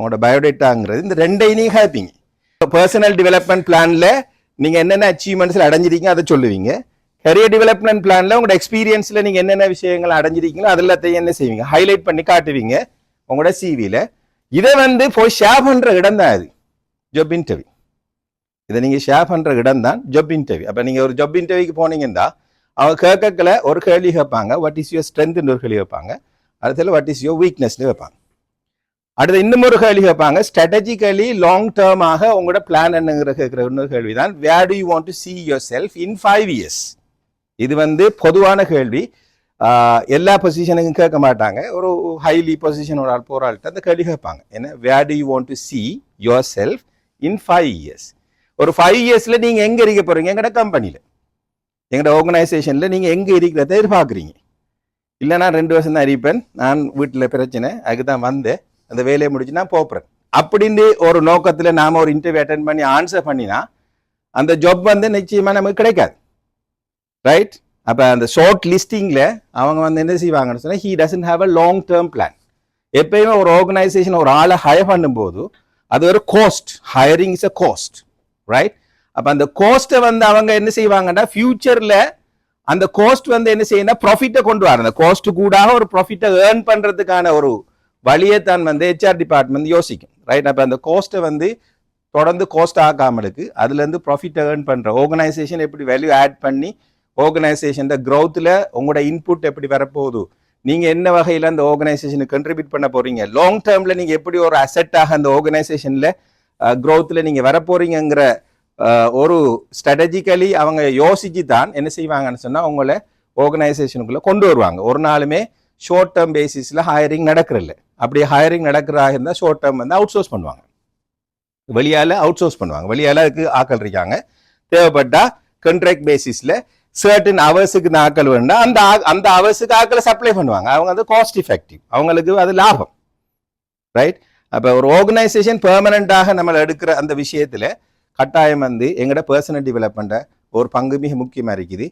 உங்களோட பயோடேட்டாங்கிறது இந்த ரெண்டையும் நீங்கள் கேட்பீங்க. பர்சனல் டெவலப்மெண்ட் பிளானில் நீங்கள் என்னென்ன அச்சீவ்மெண்ட்ஸில் அடைஞ்சிருக்கீங்க அதை சொல்லுவீங்க. கரியர் டெவலப்மெண்ட் பிளானில் உங்களோட எக்ஸ்பீரியன்ஸில் நீங்கள் என்னென்ன விஷயங்கள் அடைஞ்சிருக்கீங்களோ அதெல்லாத்தையும் என்ன செய்வீங்க, ஹைலைட் பண்ணி காட்டுவீங்க உங்களோட சிவியில். இதை போய் ஷேர் பண்ணுற இடம் தான் அது ஜாப் இன்டர்வியூ. இதை நீங்கள் ஷேர் பண்ணுற இடம் தான் ஜாப் இன்டர்வியூ. அப்போ நீங்கள் ஒரு ஜாப் இன்டர்வியூக்கு போனீங்கன்னா அவங்க கேட்கல ஒரு கேள்வி கேட்பாங்க, வாட் இஸ் யுவர் ஸ்ட்ரென்த்னு ஒரு கேள்வி வைப்பாங்க. அடுத்தது வாட் இஸ் யுவர் வீக்னஸ்னு வைப்பாங்க. அடுத்து இன்னும் ஒரு கேள்வி கேட்பாங்க, ஸ்ட்ராட்டஜிக்கலி லாங் டேர்மாக உங்களோட பிளான் என்னங்கிற கேட்குற இன்னொரு கேள்வி தான் where do you want to see yourself in 5 years. இது பொதுவான கேள்வி. எல்லா பொசிஷனுக்கும் கேட்க மாட்டாங்க. ஒரு ஹைலி பொசிஷன் ஒரு ஆள் போராள்கிட்ட அந்த கேள்வி கேட்பாங்க, என்ன where do you want to see yourself in 5 years. ஒரு 5 yearsல நீங்கள் எங்கே இருக்க போகிறீங்க, எங்கட கம்பெனியில் எங்கட ஆர்கனைசேஷனில் நீங்கள் எங்கே இருக்கிறத எதிர்பார்க்குறீங்க. இல்லை நான் 2 வருஷம் தான் இருப்பேன், நான் வீட்டில் பிரச்சனை அதுக்கு தான் வந்தேன், அந்த வேலையை முடிச்சு நான் போகிறேன் அப்படின்னு ஒரு நோக்கத்தில் நாம் ஒரு இன்டர்வியூ அட்டென்ட் பண்ணி ஆன்சர் பண்ணினா அந்த ஜாப் நிச்சயமாக நமக்கு கிடைக்காது. ரைட்? அப்போ அந்த ஷார்ட் லிஸ்டிங்கில் அவங்க என்ன செய்வாங்கன்னு சொன்னால் he doesn't have a long term plan. எப்பயுமே ஒரு ஆர்கனைசேஷன் ஒரு ஆளை ஹயர் பண்ணும்போது அது ஒரு cost. Hiring is a cost. Right? அப்போ அந்த கோஸ்ட்டை அவங்க என்ன செய்வாங்கன்னா ஃபியூச்சரில் அந்த கோஸ்ட் என்ன செய்யணும், ப்ராஃபிட்டை கொண்டு வர அந்த கோஸ்ட் கூட ஒரு ப்ராஃபிட்டை ஏர்ன் பண்ணுறதுக்கான ஒரு வழியை தான் ஹெச்ஆர் டிபார்ட்மெண்ட் யோசிக்கும். ரைட்? அப்போ அந்த கோஸ்ட்டை தொடர்ந்து கோஸ்ட் ஆக்காமலுக்கு அதுலேருந்து ப்ராஃபிட்டை ஏர்ன் பண்ணுற ஆர்கனைசேஷன் எப்படி வேல்யூ ஆட் பண்ணி ஆர்கனைசேஷன் க்ரோத்தில் உங்களோட இன்புட் எப்படி வரப்போகுது, நீங்கள் என்ன வகையில் அந்த ஆர்கனைசேஷனுக்கு கண்ட்ரிபியூட் பண்ண போகிறீங்க, லாங் டேர்மில் நீங்கள் எப்படி ஒரு அசெட்டாக அந்த ஆர்கனைசேஷனில் க்ரோத்தில் நீங்கள் வரப்போறீங்கிற ஒரு ஸ்ட்ராட்டஜிக்கலி அவங்க யோசிச்சு தான் என்ன செய்வாங்கன்னு சொன்னால் உங்களை ஆர்கனைசேஷனுக்குள்ளே கொண்டு வருவாங்க. ஒரு நாளுமே ஷார்ட் டேர்ம் பேசிஸில் ஹையரிங் நடக்கிறதில்ல. அப்படி ஹையரிங் நடக்கிறதாக இருந்தால் ஷார்ட் டேர்ம் அவுட் சோர்ஸ் பண்ணுவாங்க, வெளியால் அவுட் சோர்ஸ் பண்ணுவாங்க. வெளியால் அதுக்கு ஆக்கள் இருக்காங்க, தேவைப்பட்டா கான்ட்ராக்ட் பேசிஸில் சர்டன் ஹவர்ஸுக்கு ஆக்கள் வேண்டாம், அந்த ஹவர்ஸுக்கு ஆக்களை சப்ளை பண்ணுவாங்க. அவங்க அது காஸ்ட் எஃபெக்டிவ், அவங்களுக்கு அது லாபம். ரைட்? அப்போ ஒரு ஆர்கனைசேஷன் பெர்மனண்டாக நம்ம எடுக்கிற அந்த விஷயத்தில் கட்டாயம் எங்களோட பர்சனல் டெவலப்மெண்ட்டை ஒரு பங்கு மிக முக்கியமாக இருக்குது.